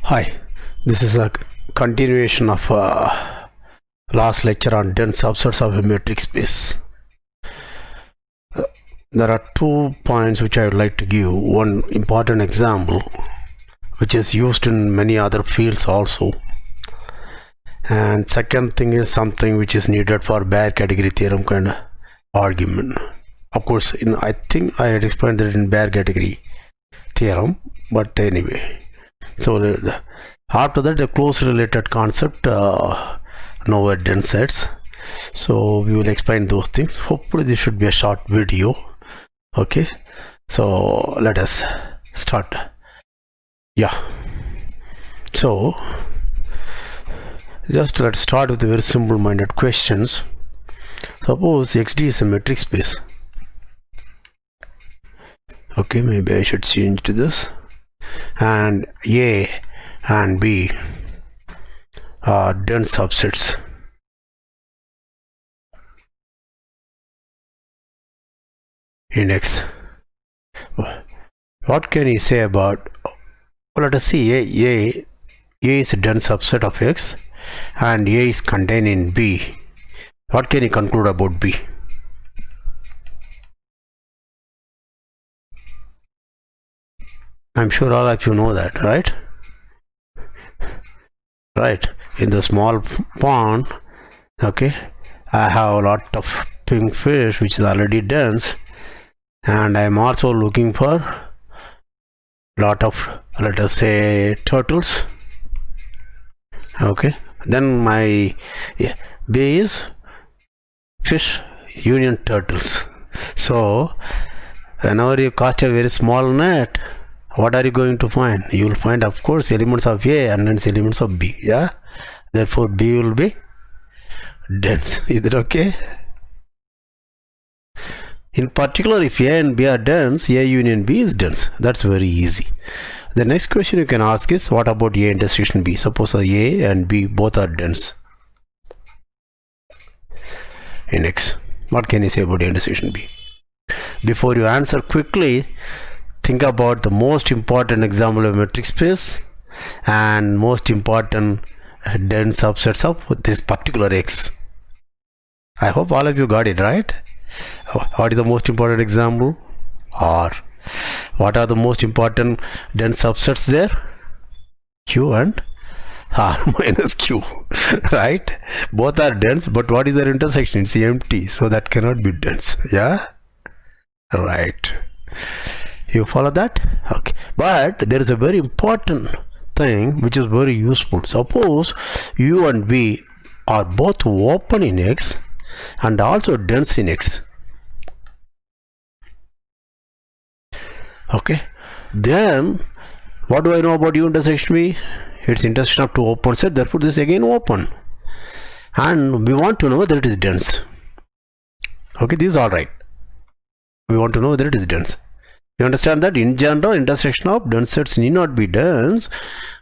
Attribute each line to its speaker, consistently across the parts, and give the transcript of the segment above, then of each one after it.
Speaker 1: Hi, this is a continuation of last lecture on dense subsets of a metric space. There are 2 points which I would like to give. One important example which is used in many other fields also, and second thing is something which is needed for bare category theorem kind of argument. Of course, I think I had explained that in bare category theorem, but anyway. So after that, a close related concept, nowhere dense sets. So we will explain those things. Hopefully this should be a short video. Okay, so let us start. Yeah, so just let's start with the very simple minded questions. Suppose XD is a metric space. Okay, maybe I should change to this. And A and B are dense subsets. In X. What can you say about, let us see, A is a dense subset of X and A is contained in B. What can you conclude about B? I'm sure all of you know that, right? Right, in the small pond, okay, I have a lot of pink fish which is already dense, and I'm also looking for lot of, let us say, turtles. Okay, then my B is fish union turtles. So whenever you cast a very small net, what are you going to find? You will find, of course, elements of A and then elements of B. Yeah, therefore B will be dense. Is it okay? In particular, if A and B are dense, A union B is dense. That's very easy. The next question you can ask is, what about A intersection B? Suppose A and B both are dense in X. What can you say about A intersection B? Before you answer quickly, think about the most important example of metric space and most important dense subsets of this particular X. I hope all of you got it right. What is the most important example? R. What are the most important dense subsets there? Q and R minus Q. Right? Both are dense, but what is their intersection? It's empty, so that cannot be dense. Yeah? Right. You follow that? Okay, but there is a very important thing which is very useful. Suppose U and B are both open in X and also dense in X. Okay, then what do I know about U intersection B? It's intersection of two open sets, therefore this is again open, and we want to know whether it is dense. Okay, this is all right. We want to know whether it is dense. You understand that in general intersection of dense sets need not be dense,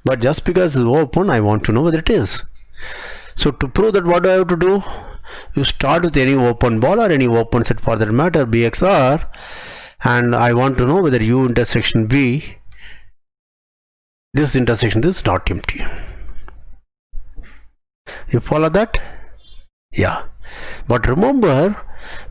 Speaker 1: but just because it's open, I want to know whether it is. So to prove that, what do I have to do? You start with any open ball or any open set for that matter, BXR, and I want to know whether U intersection B, this intersection, this is not empty. You follow that? Yeah. But remember,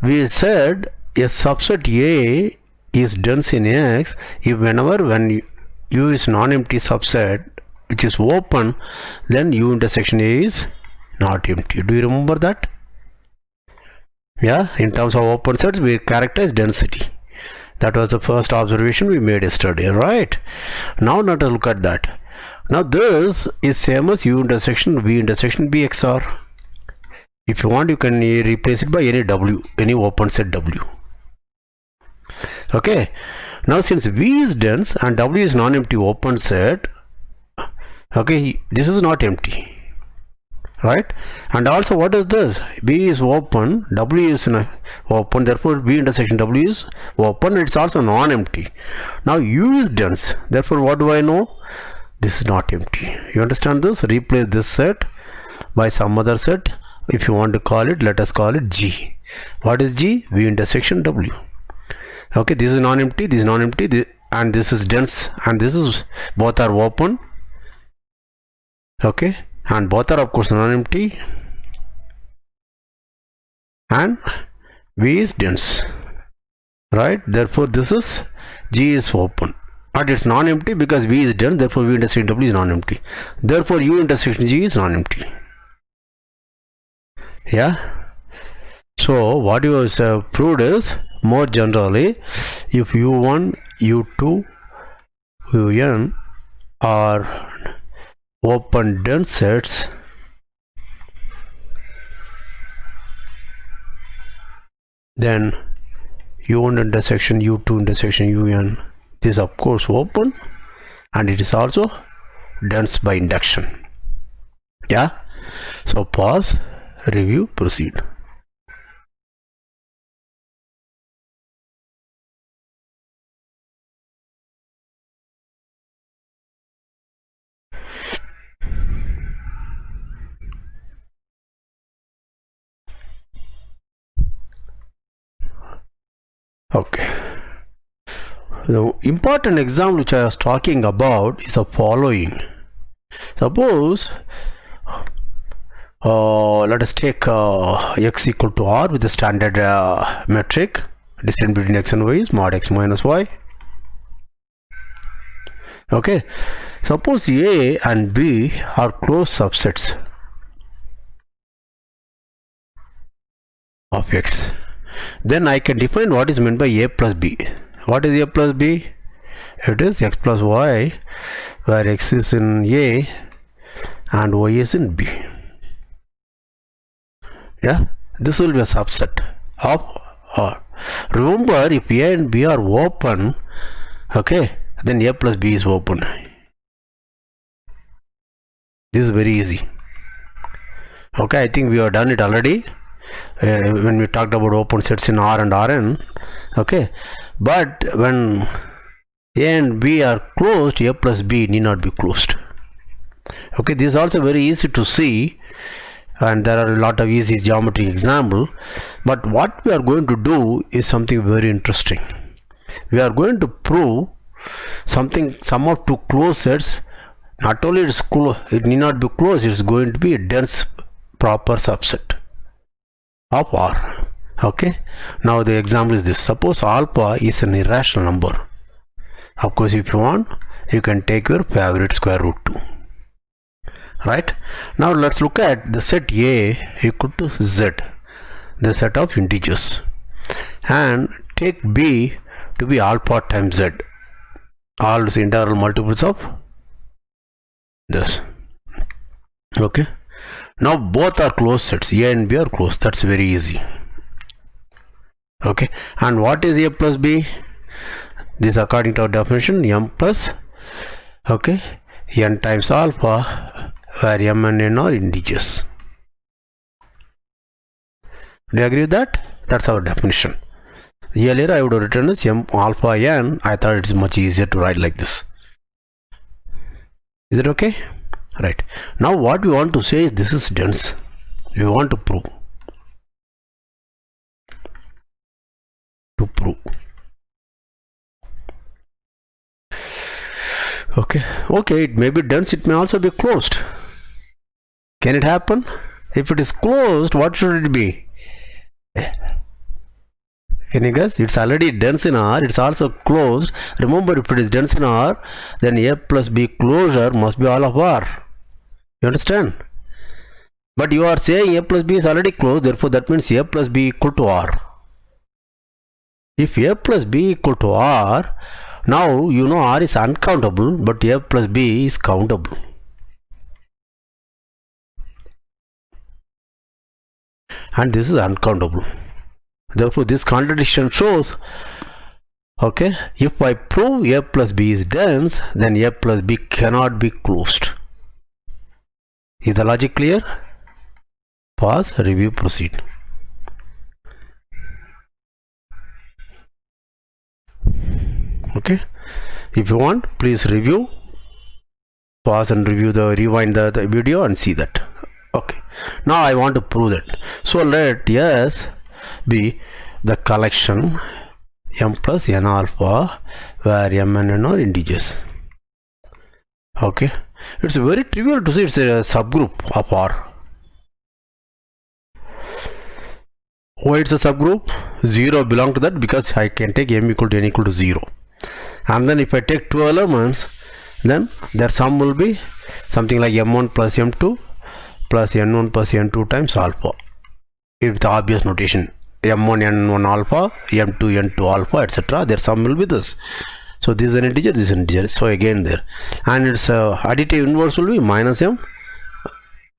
Speaker 1: we said a subset A is dense in X if when U is non-empty subset which is open, then U intersection A is not empty. Do you remember that? Yeah, in terms of open sets we characterize density. That was the first observation we made yesterday, right? Now let us look at that. Now this is same as U intersection V intersection B XR. If you want, you can replace it by any W, any open set W. Okay. Now since V is dense and W is non-empty open set, okay, this is not empty, right? And also, what is this? B is open, W is open, therefore B intersection W is open. It's also non-empty. Now U is dense, therefore what do I know? This is not empty. You understand this? Replace this set by some other set. If you want to call it, let us call it G. What is G? V intersection W. Okay, this is non-empty, this is non-empty, and this is dense, and this is, both are open. Okay, and both are of course non-empty, and V is dense, right? Therefore this is G is open, but it's non-empty because V is dense, therefore V intersection W is non-empty. Therefore U intersection G is non-empty. Yeah. So what you have proved is, more generally, if U1, U2, Un are open dense sets, then U1 intersection U2 intersection Un, this is of course open, and it is also dense by induction. Yeah. So pause, review, proceed. Okay. The important example which I was talking about is the following. Suppose let us take x equal to r with the standard metric. Distance between x and y is mod x minus y. Okay. Suppose A and B are closed subsets of x. Then I can define what is meant by A plus B. What is A plus B? It is x plus y, where x is in A and y is in B. Yeah, this will be a subset of R. Remember, if A and B are open, okay, then A plus B is open. This is very easy. Okay, I think we have done it already when we talked about open sets in R and Rn. Okay, but when A and B are closed, A plus B need not be closed. Okay, this is also very easy to see, and there are a lot of easy geometry example. But what we are going to do is something very interesting. We are going to prove something, sum of two closed sets. Not only it need not be closed, it's going to be a dense proper subset of R. Okay, now the example is this. Suppose alpha is an irrational number. Of course, if you want, you can take your favorite square root 2. Right? Now let's look at the set A equal to Z, the set of integers, and take B to be alpha times Z, all the integral multiples of this. Okay, now both are closed sets, A and B are closed. That's very easy. Okay, and what is A plus B? This, according to our definition, m plus, okay, n times alpha, where m and n are integers. Do you agree with that? That's our definition. Earlier I would have written as m alpha n. I thought it's much easier to write like this. Is it okay? Right. Now what we want to say is this is dense. We want to prove. Okay, it may be dense, it may also be closed. Can it happen? If it is closed, what should it be? Can you guess? It's already dense in R, it's also closed. Remember, if it is dense in R, then A plus B closure must be all of R. You understand? But you are saying A plus B is already closed, therefore that means A plus B equal to R. If a plus b equal to r, now you know r is uncountable, but a plus b is countable. And this is uncountable. Therefore, this contradiction shows, okay, if I prove a plus b is dense, then a plus b cannot be closed. Is the logic clear? Pause, review, proceed. Okay, if you want, please review, pause and rewind the video and see that. Okay, now I want to prove that. So let S be the collection m plus n alpha, where m and n are integers. Okay, it's very trivial to see. It's a subgroup of R. Why it's a subgroup? 0 belong to that, because I can take m equal to n equal to 0. And then if I take two elements, then their sum will be something like m1 plus m2 plus n1 plus n2 times alpha. With the obvious notation, m1 n1 alpha, m2 n2 alpha, etc. Their sum will be this. So this is an integer, this is an integer. So again there, and its additive inverse will be minus m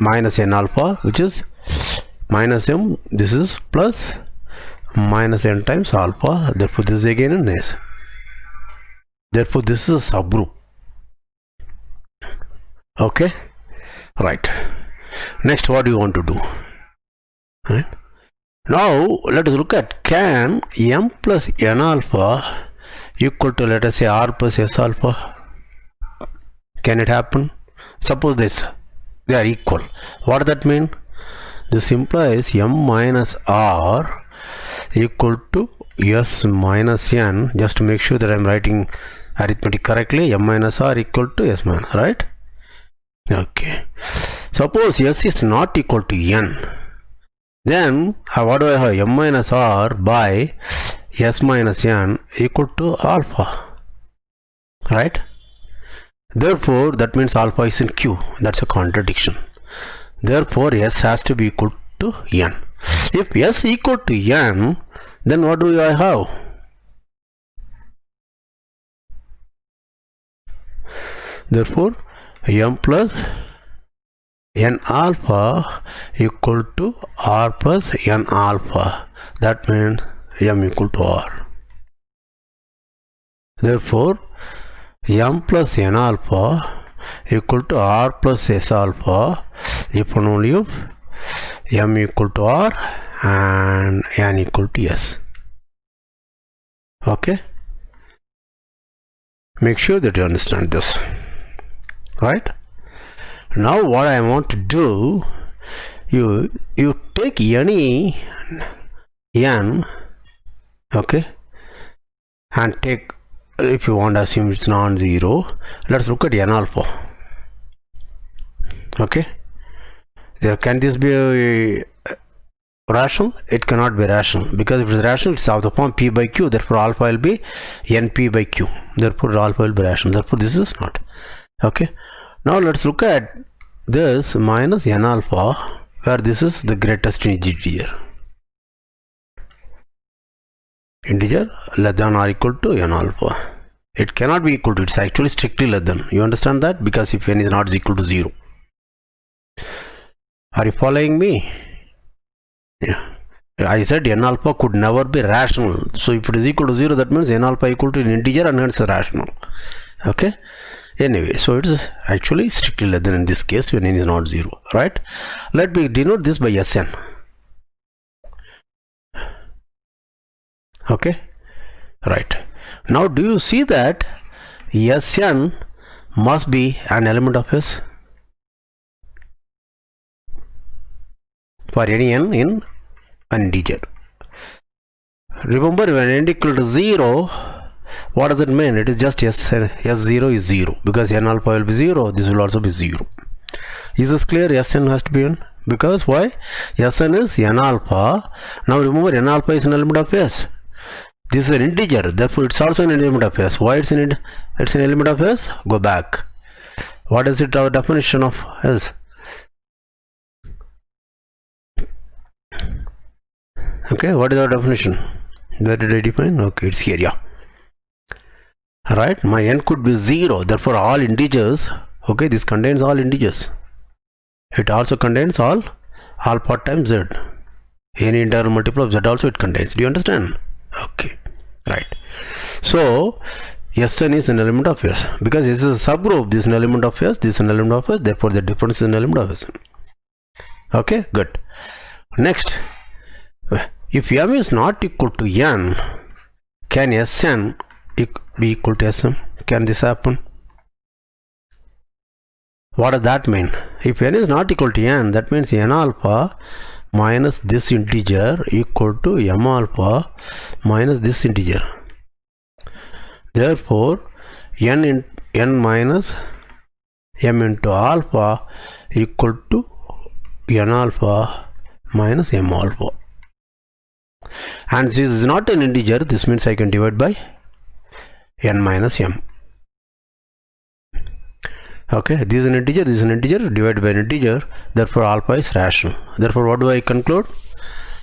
Speaker 1: minus n alpha, which is minus m. This is plus minus n times alpha. Therefore this is again an s. Therefore this is a subgroup. Okay, right. Next, what do you want to do? Right. Now let us look at, can m plus n alpha equal to, let us say, r plus s alpha? Can it happen? Suppose they are equal. What does that mean? This implies m minus r equal to s minus n. Just to make sure that I am writing arithmetic correctly, m minus r equal to s minus, right? Okay, suppose s is not equal to n, then what do I have? M minus r by s minus n equal to alpha, right? Therefore that means alpha is in q. That's a contradiction. Therefore s has to be equal to n. If s equal to n, then what do I have? Therefore m plus n alpha equal to r plus n alpha. That means m equal to r. Therefore m plus n alpha equal to r plus s alpha if and only if m equal to r and n equal to s. Okay, make sure that you understand this. Right, now what I want to do, you take any n, okay, and take, if you want to assume it's non-zero, let's look at n alpha. Okay, can this be rational? It cannot be rational, because if it is rational, it's of the form p by q. Therefore alpha will be np by q. Therefore alpha will be rational. Therefore this is not. Okay, now let's look at this minus n alpha, where this is the greatest integer less than or equal to n alpha. It cannot be equal to, it's actually strictly less than. You understand that? Because if n is not equal to 0. Are you following me? Yeah, I said n alpha could never be rational. So if it is equal to 0, that means n alpha equal to an integer and hence rational. Okay, anyway, so it is actually strictly less than in this case when n is not 0, right? Let me denote this by Sn. Okay, right. Now do you see that Sn must be an element of S for any n in an integer? Remember, when n equal to 0, what does it mean? It is just S0 is 0, because n alpha will be 0, this will also be 0. Is this clear? Sn has to be n, because why? Sn is n alpha. Now remember, n alpha is an element of S. This is an integer, therefore it's also an element of S. Why it's an element of S? Go back. What is it, our definition of S? Okay, what is our definition? Where did I define? Okay, it's here. Yeah, right. My n could be 0, therefore all integers. Okay, this contains all integers. It also contains all part times z. Any integral multiple of z also it contains. Do you understand? Okay, right. So Sn is an element of S, because this is a subgroup. This is an element of S, this is an element of S, therefore the difference is an element of Sn. Okay, good. Next, if m is not equal to n, can Sn be equal to Sm? Can this happen? What does that mean? If n is not equal to n, that means n alpha minus this integer equal to m alpha minus this integer. Therefore, n minus m into alpha equal to n alpha minus m alpha. And this is not an integer, this means I can divide by n minus m. Okay, this is an integer, divided by an integer, therefore alpha is rational. Therefore, what do I conclude?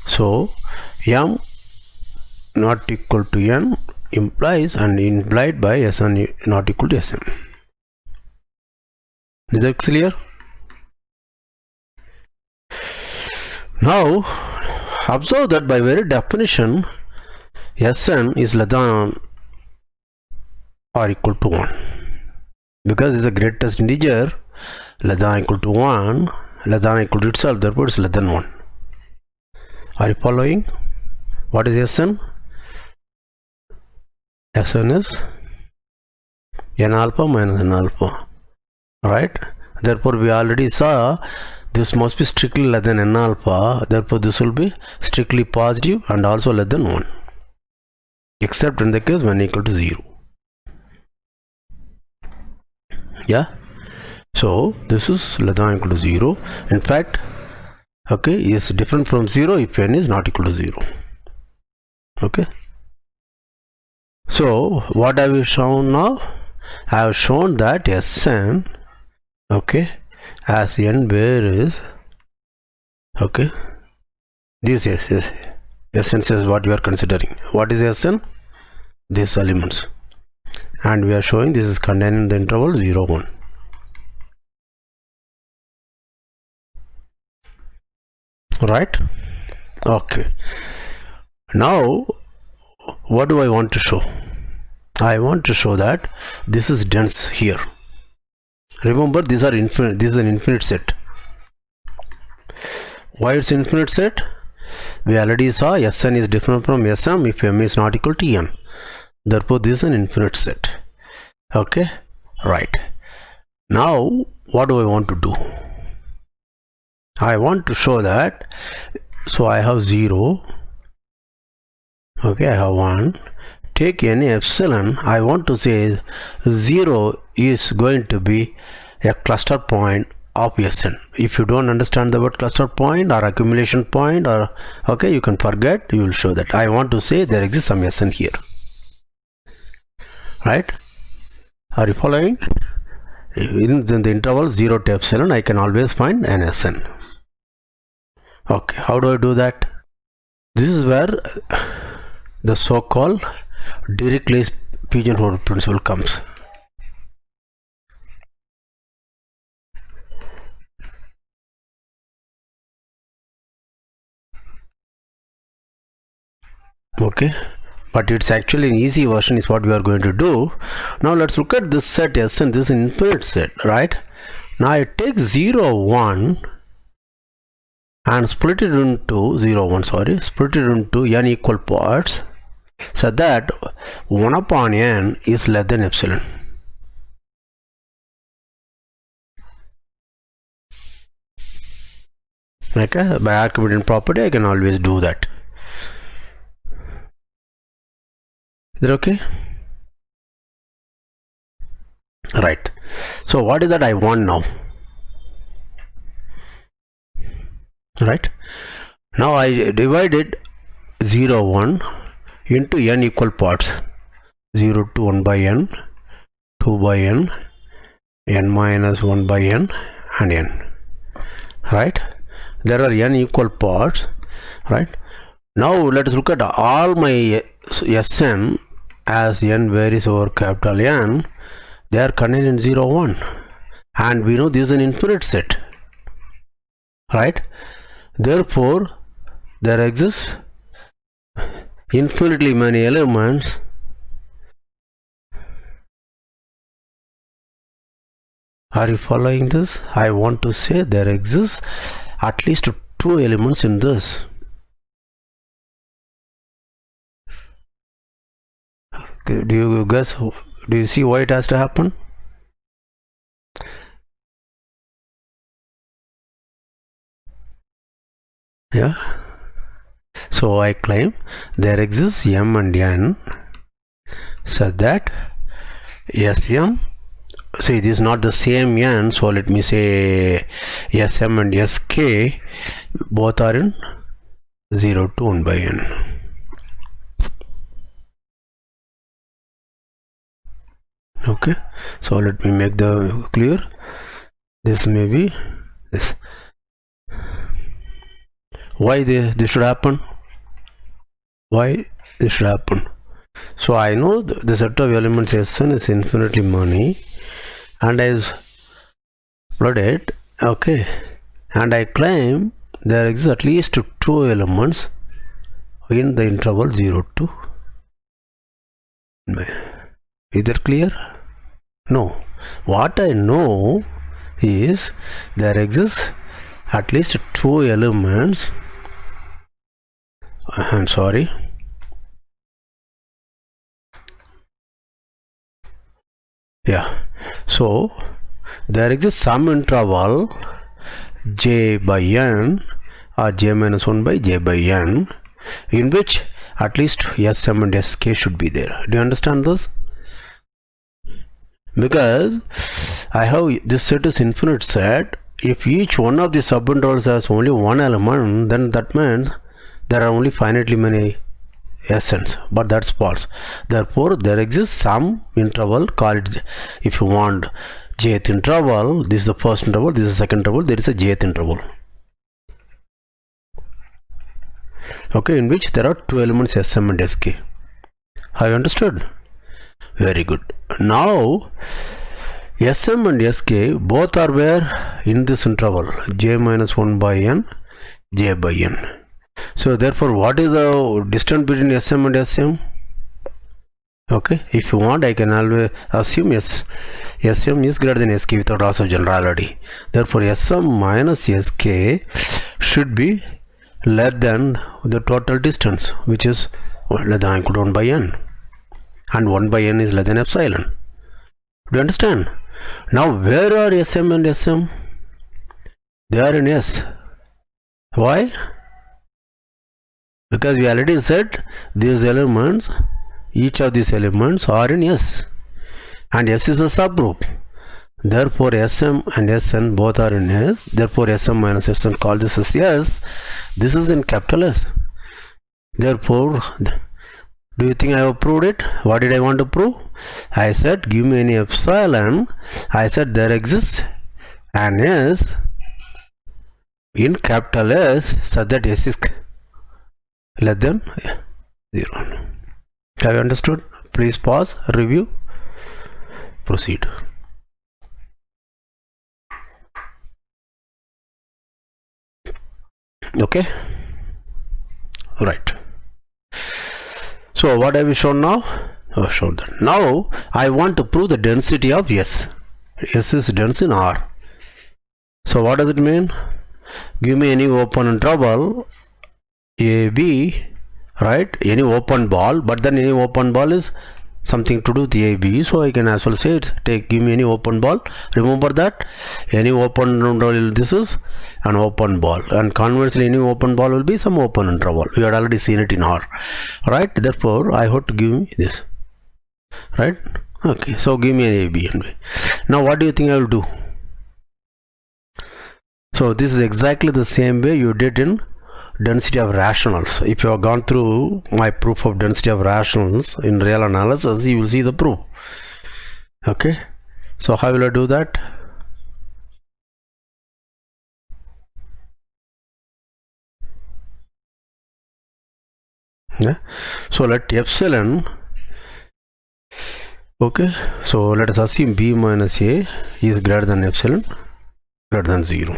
Speaker 1: So, m not equal to n implies and implied by Sn not equal to Sm. Is that clear? Now, observe that by very definition, Sn is less than or equal to 1. Because it's the greatest integer, less than or equal to 1, less than or equal to itself, therefore it's less than 1. Are you following? What is Sn? Sn is n alpha minus n alpha, right? Therefore we already saw this must be strictly less than n alpha, therefore this will be strictly positive and also less than 1, except in the case when equal to 0. Yeah, so this is less than or equal to 0. In fact, okay, is different from 0 if n is not equal to 0. Okay, so what have we shown now? I have shown that Sn, okay, as n where is, okay, this is Sn is what we are considering. What is Sn? These elements, and we are showing this is contained in the interval 0, 1. Right? Okay. Now, what do I want to show? I want to show that this is dense here. Remember, these are infinite. This is an infinite set. Why it's infinite set? We already saw Sn is different from Sm if m is not equal to n. Therefore, this is an infinite set. Okay, right. Now, what do I want to do? I want to show that. So I have 0. Okay, I have 1. Take any epsilon. I want to say 0 is going to be a cluster point of Sn. If you don't understand the word cluster point or accumulation point, or okay, you can forget. You will show that. I want to say there exists some Sn here. Right? Are you following? In the interval 0 to epsilon, I can always find an Sn. Okay, how do I do that? This is where the so-called Dirichlet's pigeonhole principle comes. Okay, but it's actually an easy version is what we are going to do. Now let's look at this set Sn. This is an infinite set, right? Now I take 0, 1 and split it into 0, 1, split it into n equal parts, so that 1 upon n is less than epsilon. Okay, by Archimedean property I can always do that. Is that okay? Right. So what is that I want now? Right, now I divided 0, 1 into n equal parts, 0 to 1 by n, 2 by n, n minus 1 by n, and n. Right, there are n equal parts. Right, Now let us look at all my Sn as n varies over capital N. They are contained in 0, 1, and we know this is an infinite set, right? Therefore there exists infinitely many elements Are you following this? I want to say there exists at least 2 elements in this. Okay, do you guess? Do you see why it has to happen? Yeah. So I claim there exists m and n such that Sm. See, this is not the same n, so let me say Sm and Sk both are in 0 to 1 by n. Okay, so let me make the clear. This may be this. Why this should happen? Why this should happen? So I know the set of elements Sn is infinitely many, and I plot it. Okay, and I claim there exists at least 2 elements in the interval 0 to. Is that clear? No. What I know is there exists at least 2 elements. I'm sorry. Yeah. So there exists some interval j by n or j minus 1 by j by n in which at least Sm and Sk should be there. Do you understand this? Because I have this set is infinite set. If each one of the subintervals has only one element, then that means there are only finitely many Sns, but that's false. Therefore there exists some interval, call it, if you want, jth interval. This is the first interval, this is the second interval, there is a jth interval, okay, in which there are 2 elements Sm and Sk. Have you understood? Very good. Now Sm and Sk both are where? In this interval j minus 1 by n, j by n. So therefore what is the distance between Sm and Sm? Okay, if you want I can always assume Sm is greater than Sk without loss of generality. Therefore Sm minus Sk should be less than the total distance, which is less than or equal to 1 by n, and 1 by n is less than epsilon. Do you understand? Now where are Sm and Sm? They are in S. Why? Because we already said these elements, each of these elements are in S, and S is a subgroup. Therefore Sm and Sn both are in S. Therefore Sm minus Sn, call this as S. This is in capital S. Therefore, do you think I have proved it? What did I want to prove? I said give me any epsilon. I said there exists an S in capital S such that S is less than 0. Have you understood? Please pause, review, proceed. Okay, right. So what have we shown now? I've shown that. Now I want to prove the density of S. S is dense in R. So what does it mean? Give me any open interval AB, right? Any open ball, but then any open ball is something to do with AB, so I can as well say it. Give me any open ball. Remember that any open interval, this is an open ball, and conversely any open ball will be some open interval. We had already seen it in R, right? Therefore I have to give me this, right? Okay, so give me an AB and B. Now what do you think I will do? So this is exactly the same way you did in density of rationals. If you have gone through my proof of density of rationals in real analysis, you will see the proof. Okay, so how will I do that? Yeah, so let epsilon, okay, so let us assume b minus a is greater than epsilon greater than 0,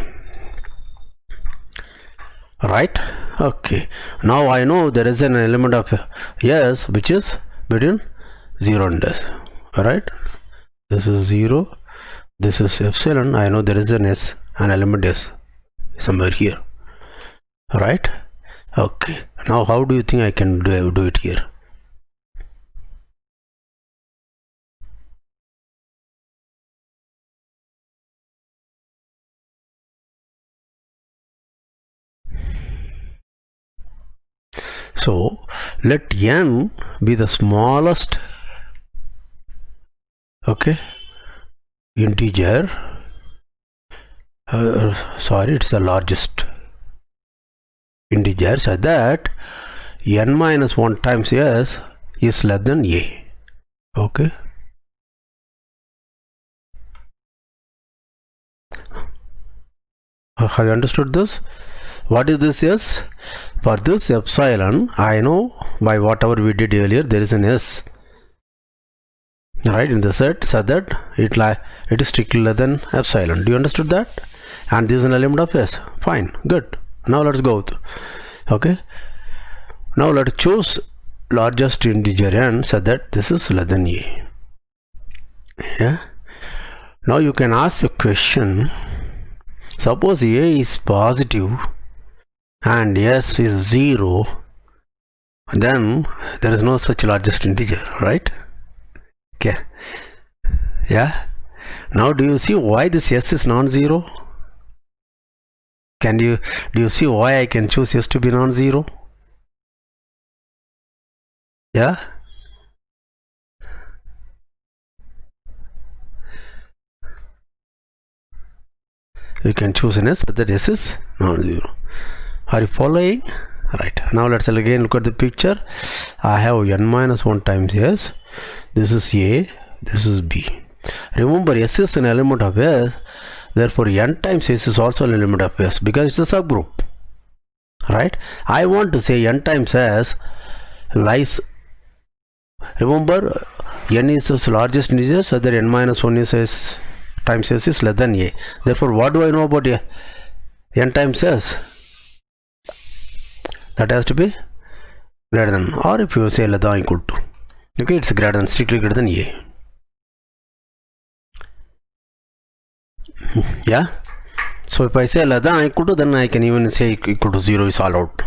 Speaker 1: right? Okay, now I know there is an element of s which is between 0 and s. All right, this is 0, this is epsilon. I know there is an s, an element s somewhere here, right? Okay, now how do you think I can do it here? So let n be the smallest, okay, integer, sorry, it's the largest integer, so that n minus 1 times s is less than a. Okay, have you understood this? What is this s? For this epsilon, I know by whatever we did earlier, there is an s, right, in the set, so that it is strictly less than epsilon. Do you understood that? And this is an element of s. Fine, good. Now let's go. Okay, now let's choose largest integer n, so that this is less than a. Yeah, now you can ask a question. Suppose a is positive and s is 0, then there is no such largest integer, right? Okay, yeah. Now do you see why this s is non-zero? Do you see why I can choose s to be non-zero? Yeah, you can choose an s that s is non-zero. Are you following? Right, now let's again look at the picture. I have n minus 1 times s, this is a, this is b. Remember, s is an element of s, therefore n times s is also an element of s because it's a subgroup, right? I want to say n times s lies, remember, n is the largest integer, so that n minus 1 is s times s is less than a. Therefore, what do I know about n times s? That has to be greater than, or if you say less than equal to, okay, it's greater than, strictly greater than a. Yeah, so if I say less than equal to, then I can even say equal to 0 is all out.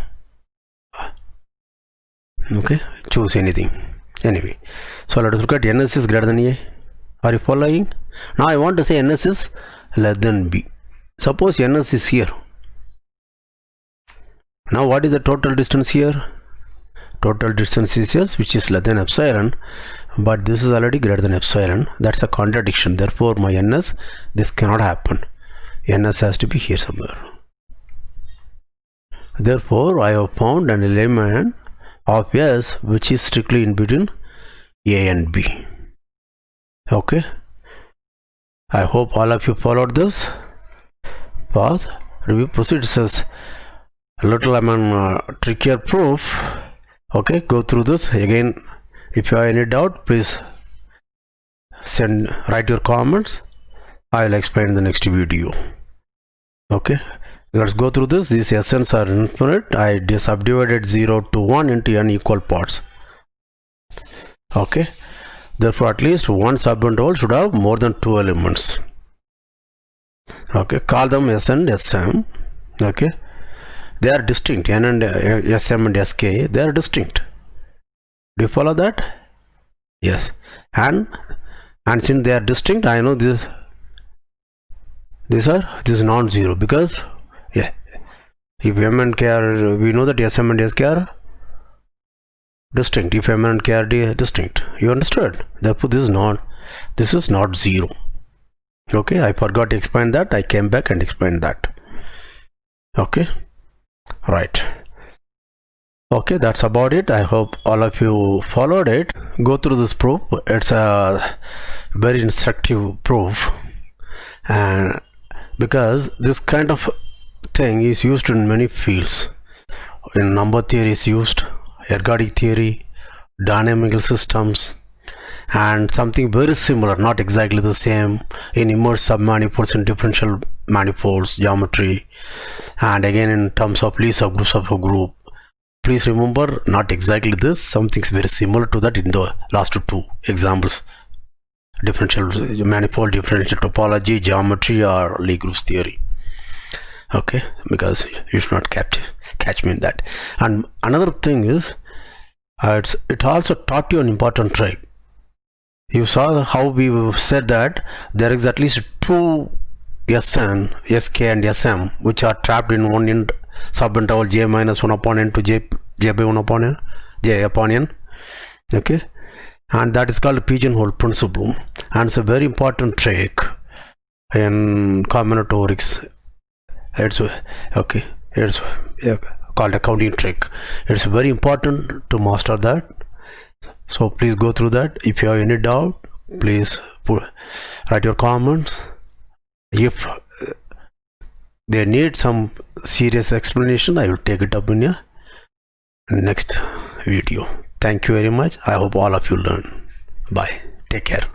Speaker 1: Okay, choose anything. Anyway, so let us look at ns is greater than a. Are you following? Now I want to say ns is less than b. Suppose ns is here. Now what is the total distance here? Total distance is s, which is less than epsilon, but this is already greater than epsilon. That's a contradiction. Therefore my ns, this cannot happen. Ns has to be here somewhere. Therefore I have found an element of s which is strictly in between a and b. Okay, I hope all of you followed this. Pause, review, proceed. Says a little trickier proof. Okay, go through this again. If you have any doubt, please write your comments. I will explain in the next video. Okay, let's go through this. These Sn's are infinite. I subdivided 0 to 1 into n equal parts. Okay, therefore at least one subinterval should have more than 2 elements. Okay, call them S and Sm. Okay, they are distinct. N and Sm and Sk, they are distinct. Do you follow that? Yes. And since they are distinct, I know this is non-zero, because yeah, if m and k are, we know that Sm and Sk are distinct. If m and k are distinct, you understood? Therefore this is not zero. Okay, I forgot to explain that. I came back and explained that. Okay, right. Okay, that's about it. I hope all of you followed it. Go through this proof. It's a very instructive proof, and because this kind of thing is used in many fields. In number theory is used, ergodic theory, dynamical systems, and something very similar, not exactly the same, in immersed submanifolds and differential manifolds geometry, and again in terms of Lie subgroups of a group. Please remember, not exactly this, something's very similar to that in the last two examples: differential manifold, differential topology, geometry, or Lie groups theory. Okay, because you should not catch me in that. And another thing is, it also taught you an important trick. You saw how we said that there is at least two Sn, Sk and Sm which are trapped in one subinterval j minus 1 upon n to j by 1 upon n, j upon n. Okay, and that is called pigeonhole principle, and it's a very important trick in combinatorics. It's called a counting trick. It's very important to master that, so please go through that. If you have any doubt, please write your comments. If they need some serious explanation, I will take it up in a next video. Thank you very much. I hope all of you learn. Bye. Take care.